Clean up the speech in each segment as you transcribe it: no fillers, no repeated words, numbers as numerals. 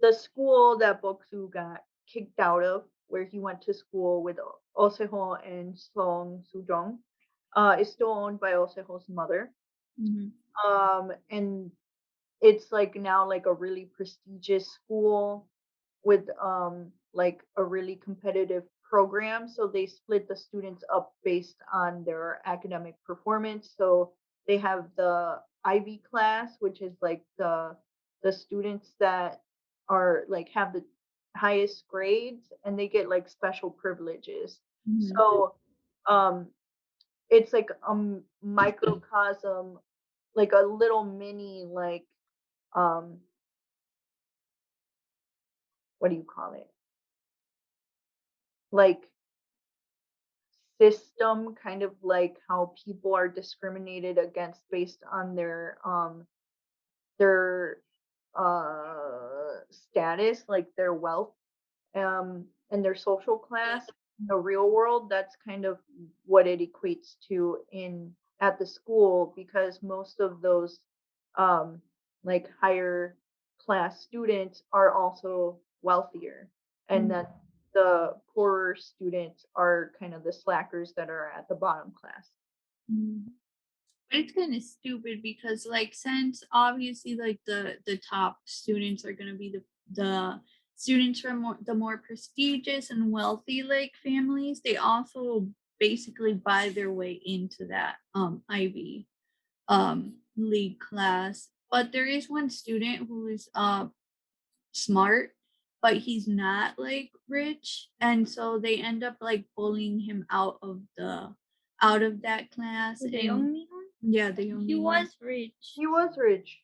the school that Bok Soo got kicked out of, where he went to school with Oh Se-ho and Song Soo-jung, is still owned by Oh Se-ho's mother. Mm-hmm. And it's like now like a really prestigious school with like a really competitive program. So they split the students up based on their academic performance. So they have the Ivy class, which is like the students that are like have the highest grades, and they get like special privileges. Mm-hmm. So um it's like a microcosm, like a little mini like um what do you call it? Like system, kind of like how people are discriminated against based on their status, like their wealth, and their social class in the real world. That's kind of what it equates to in at the school, because most of those um like higher class students are also wealthier, and then the poorer students are kind of the slackers that are at the bottom class. Mm-hmm. But it's kind of stupid because, like, since obviously, like, the top students are gonna be the students from the more prestigious and wealthy like families, they also basically buy their way into that Ivy league class. But there is one student who is smart, but he's not like rich, and so they end up like bullying him out of that class. The And young man? yeah, the young He one. was rich. He was rich.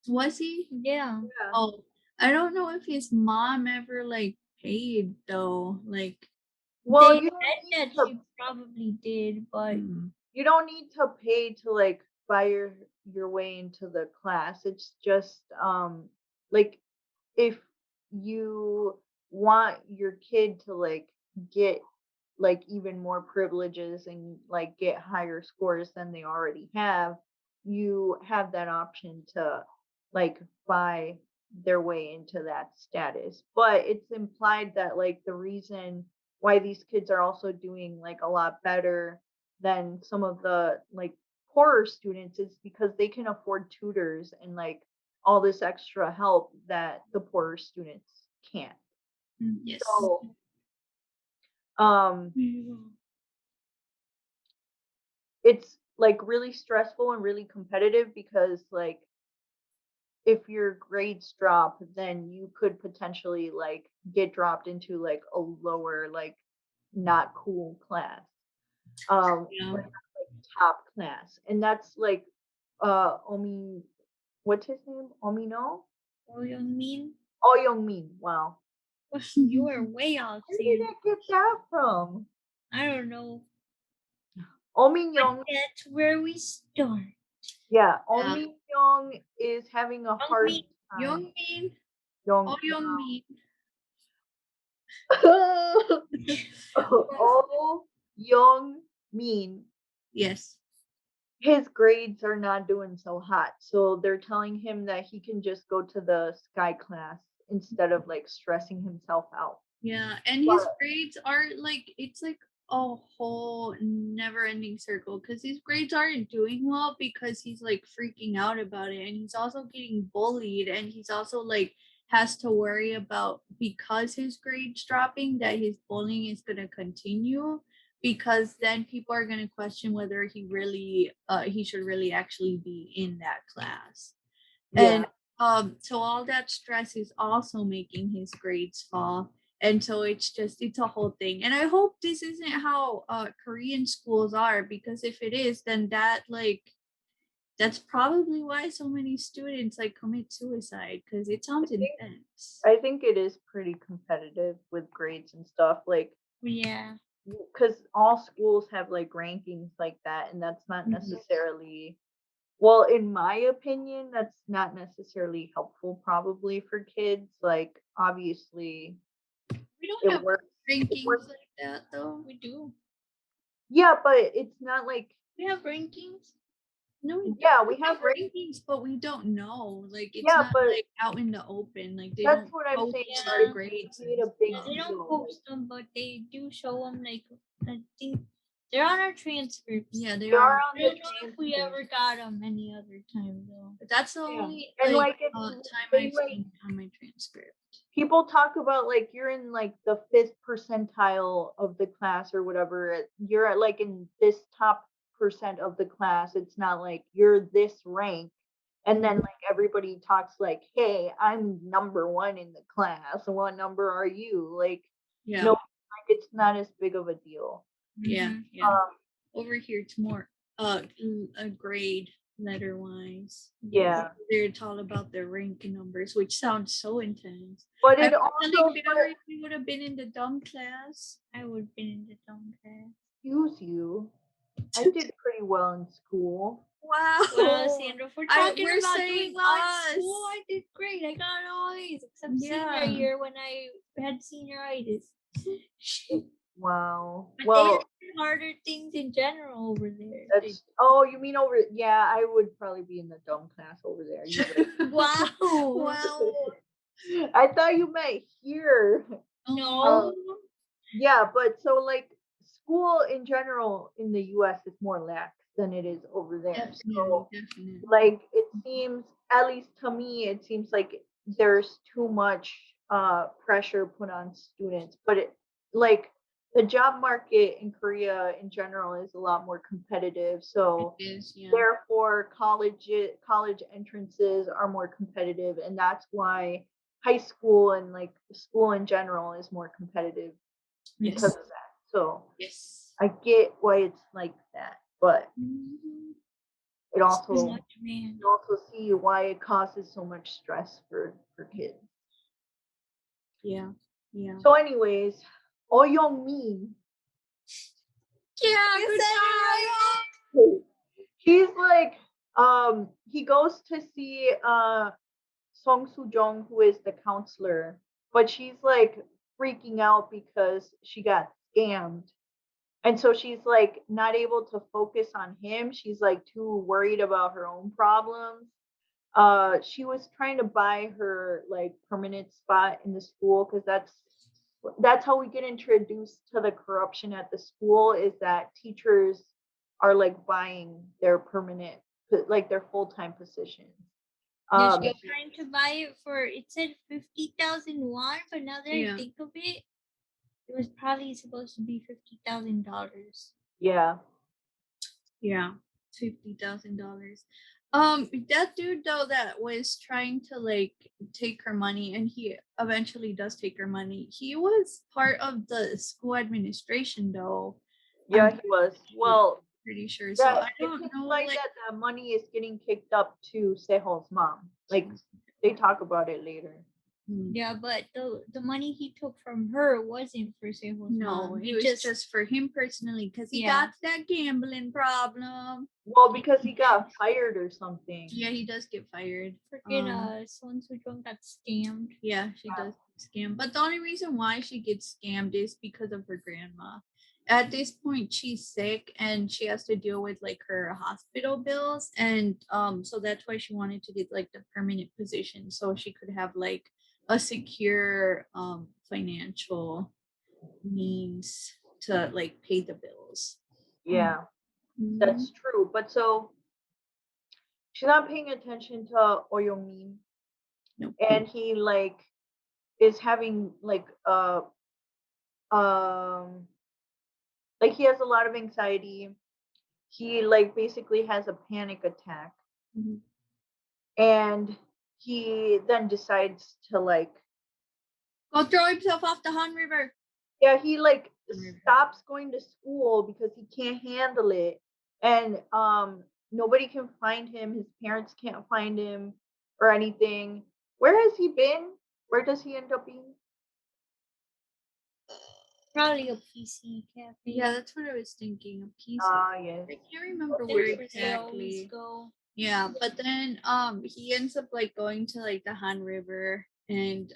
Was he? Yeah. Yeah. Oh, I don't know if his mom ever like paid though. Like, Well, They you don't said need that to she probably did, but you don't need to pay to like buy your way into the class. It's just like if you want your kid to like get like even more privileges and like get higher scores than they already have, you have that option to like buy their way into that status. But it's implied that like the reason why these kids are also doing like a lot better than some of the like poorer students is because they can afford tutors and like all this extra help that the poorer students can't. yes. So um it's like really stressful and really competitive because like if your grades drop, then you could potentially like get dropped into like a lower, like not cool class. Yeah. Or not like top class. And that's like Omi, what's his name? Omino? oh, you mean? Oh Young Min. Wow. You are way off, Where did Sam. I get that from? I don't know. Oh Min But Young. that's where we start. Yeah, Oh Yeah. Min Young is having a Young hard me. time. Young Min. Oh, Young. Young Min. Oh, Young Min, Yes. his grades are not doing so hot. So they're telling him that he can just go to the sky class instead of like stressing himself out. Yeah, and his But grades are like it's like a whole never-ending circle because his grades aren't doing well because he's like freaking out about it, and he's also getting bullied, and he's also like has to worry about because his grades dropping that his bullying is gonna continue because then people are gonna question whether he should really actually be in that class. yeah, And so all that stress is also making his grades fall. And so it's a whole thing. And I hope this isn't how Korean schools are, because if it is, then that's probably why so many students like commit suicide, because it I sounds think intense. I think it is pretty competitive with grades and stuff. Like Yeah. because all schools have like rankings like that, and that's not Mhm. necessarily, well, in my opinion, that's not necessarily helpful probably for kids. Like obviously We don't it have works. It rankings works. like that though. We do. Yeah, but it's not like We have rankings. No, Yeah, we have rankings, but we don't know. Like it's yeah, not but like out in the open. Like they that's don't what I'm post saying. our Yeah. Like, grades we made and a big Yeah, they stuff. don't deal. post them, but they do show them. Like I think they're on our transcripts. Yeah, they They are are. on I the don't know if we transcript. ever got them any other time though. But that's the Yeah. only And like like it's time they I've like seen on my transcript. people talk about like you're in like the 5th percentile of the class or whatever. You're at like in this top percent of the class. It's not like you're this rank. And then like everybody talks like, hey, I'm number 1 in the class. What number are you? Like, Yeah. no, like it's not as big of a deal. Yeah. Mhm. Yeah. Um, Over here it's more a grade letter wise. yeah. They're all about their rank numbers, which sounds so intense. But I it felt like also better if we would have been in the dumb class. I would have been in the dumb class. excuse you. I did pretty well in school. Wow. Well, Sandra, if we're talking we're about saying doing well us. in school, I did great. I got all A's except Yeah. senior year when I had senioritis. Wow. But Well, they had harder things in general over there. that's you mean over yeah, I would probably be in the dumb class over there. Wow. Wow. I thought you meant here. No. Yeah, but so like school in general in the US is more lax than it is over there. So Definitely. like it seems, at least to me, it seems like there's too much pressure put on students. But it like the job market in Korea in general is a lot more competitive. So It is, yeah. therefore college entrances are more competitive, and that's why high school and like school in general is more competitive because Yes. of that. So Yes. I get why it's like that, but it Too also much, man. you also see why it causes so much stress for kids. Yeah. Yeah. So anyways, Oh Young Min, Yeah, You good said it job. he's like he goes to see Song Soo Jung, who is the counselor, but she's like freaking out because she got scammed. And so she's like not able to focus on him. She's like too worried about her own problems. She was trying to buy her like permanent spot in the school because that's how we get introduced to the corruption at the school, is that teachers are like buying their permanent, like their full-time positions. Yes, you're trying to buy it for, it said 50,000 won, but now that Yeah. I think of it, it was probably supposed to be $50,000. Yeah. Yeah. $50,000. That dude though that was trying to like take her money, and he eventually does take her money. He was part of the school administration though. Yeah, I'm he was. Well, pretty sure. So that I it don't seems know. like that the money is getting kicked up to Seho's mom. Like they talk about it later. Yeah, but the money he took from her wasn't for Seho's No, mom. it was just for him personally because he Yeah. got that gambling problem. Well, because he got fired or something. Yeah, he does get fired. Freaking Son Soo Jung got scammed. Yeah, she does get scammed. But the only reason why she gets scammed is because of her grandma. At this point, she's sick and she has to deal with like her hospital bills, and so that's why she wanted to get like the permanent position so she could have like a secure financial means to like pay the bills. Yeah, Mhm. that's true. But so she's not paying attention to Oyomin, Nope. and he like is having um like he has a lot of anxiety. He like basically has a panic attack, Mhm. and he then decides to like Go throw himself off the Han River. yeah, he like stops going to school because he can't handle it, and nobody can find him. His parents can't find him or anything. Where has he been? Where does he end up being? Probably a PC cafe. Yeah, that's what I was thinking. A piece. Yes. I can't remember That's where where they always exactly. go. Yeah, but then he ends up like going to like the Han River, and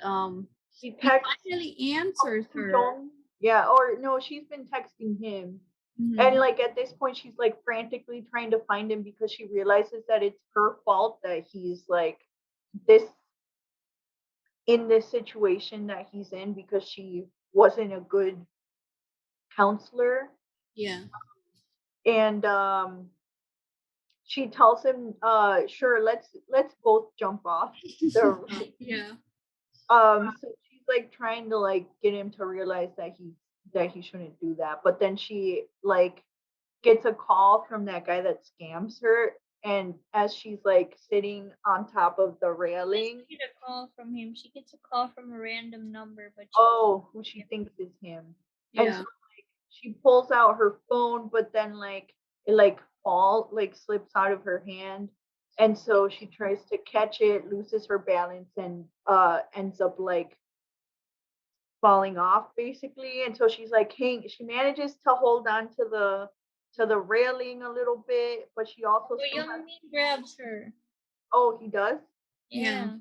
He he texts finally answers her. Jong. Yeah, or no, she's been texting him. And Mhm. like at this point, she's like frantically trying to find him because she realizes that it's her fault that he's like this in this situation that he's in because she wasn't a good counselor. Yeah. And she tells him, sure, let's both jump off the Yeah. so she's like trying to like get him to realize that he shouldn't do that. But then she like gets a call from that guy that scams her, and as she's like sitting on top of the She railing, get a call from him. She gets a call from a random number, but oh, who she thinks is him. And so Yeah. she pulls out her phone, but then like it like slips out of her hand. And so she tries to catch it, loses her balance, and ends up like falling off basically. And so she's like she manages to hold on to the railing a little bit, but she also the still young has, man grabs her. oh, he does? Yeah. Yeah.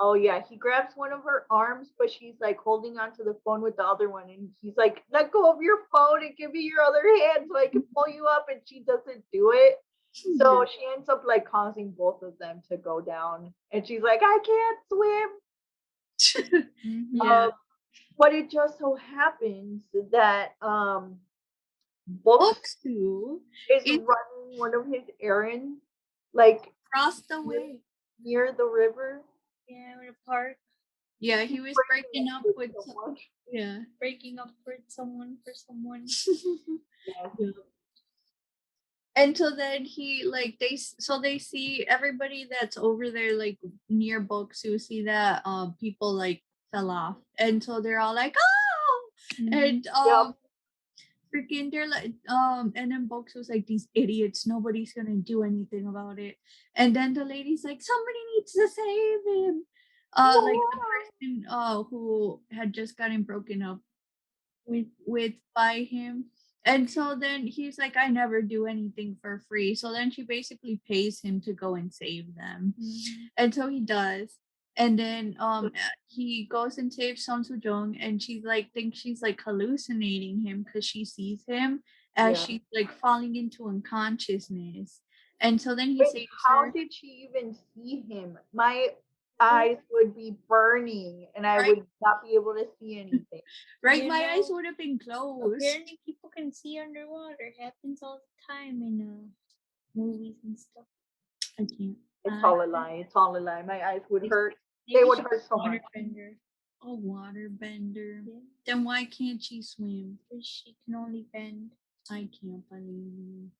Oh yeah, he grabs one of her arms, but she's like holding onto the phone with the other one, and he's like, "Let go of your phone and give me your other hand so I can pull you up." And she doesn't do it, so she ends up like causing both of them to go down. And she's like, "I can't swim." Yeah. Um, but it just so happens that Books Boksu is is running one of his errands, like across the near, way. near the river. Yeah, in a park, Yeah, He's he was breaking breaking up up with with someone. yeah. breaking up with someone for someone. Yes. Yeah. And so then he like so they see everybody that's over there like near Boksu see that people like fell off, and so they're all like oh, and Yep. freaking they're like and then Box was like these idiots, nobody's gonna do anything about it. And then the lady's like somebody needs to save him, like the person who had just gotten broken up with by him. And so then he's like, I never do anything for free. So then she basically pays him to go and save them. And so he does. And then he goes and saves Son Soo Jung, and she's like thinks she's like hallucinating him because she sees him as Yeah. she's like falling into unconsciousness. And so then he Wait, saves how her, did she even see him? My eyes would be burning and I right? would not be able to see anything. Right? You My eyes know, would have been closed. apparently people can see underwater. Happens all the time in movies and stuff. I can't. It's all a lie. It's all a lie. My eyes would hurt. They Maybe would she's hurt so a much. waterbender. A waterbender. Yeah, Then why can't she swim? because she can only bend. I can't believe you.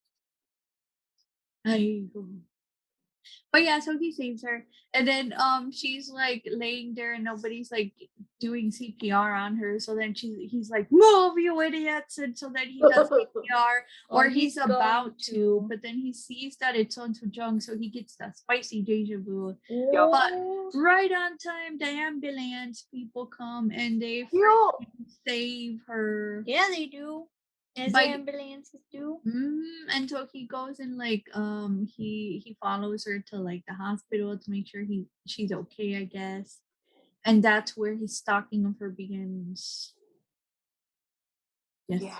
I go. But yeah, so he saves her, and then she's like laying there, and nobody's like doing CPR on her. So then he's like, "Move, you idiots!" And so then he does CPR, or Oh, he's he's going about to, to. but then he sees that it's on Soo Jung, so he gets that spicy deja vu. Yup. But Oh, right on time, the ambulance people come and they Yup. freaking save her. yeah, they do. As By ambulances do. and so he goes and like he follows her to like the hospital to make sure she's okay, I guess. And that's where his stalking of her begins. Yes. Yeah.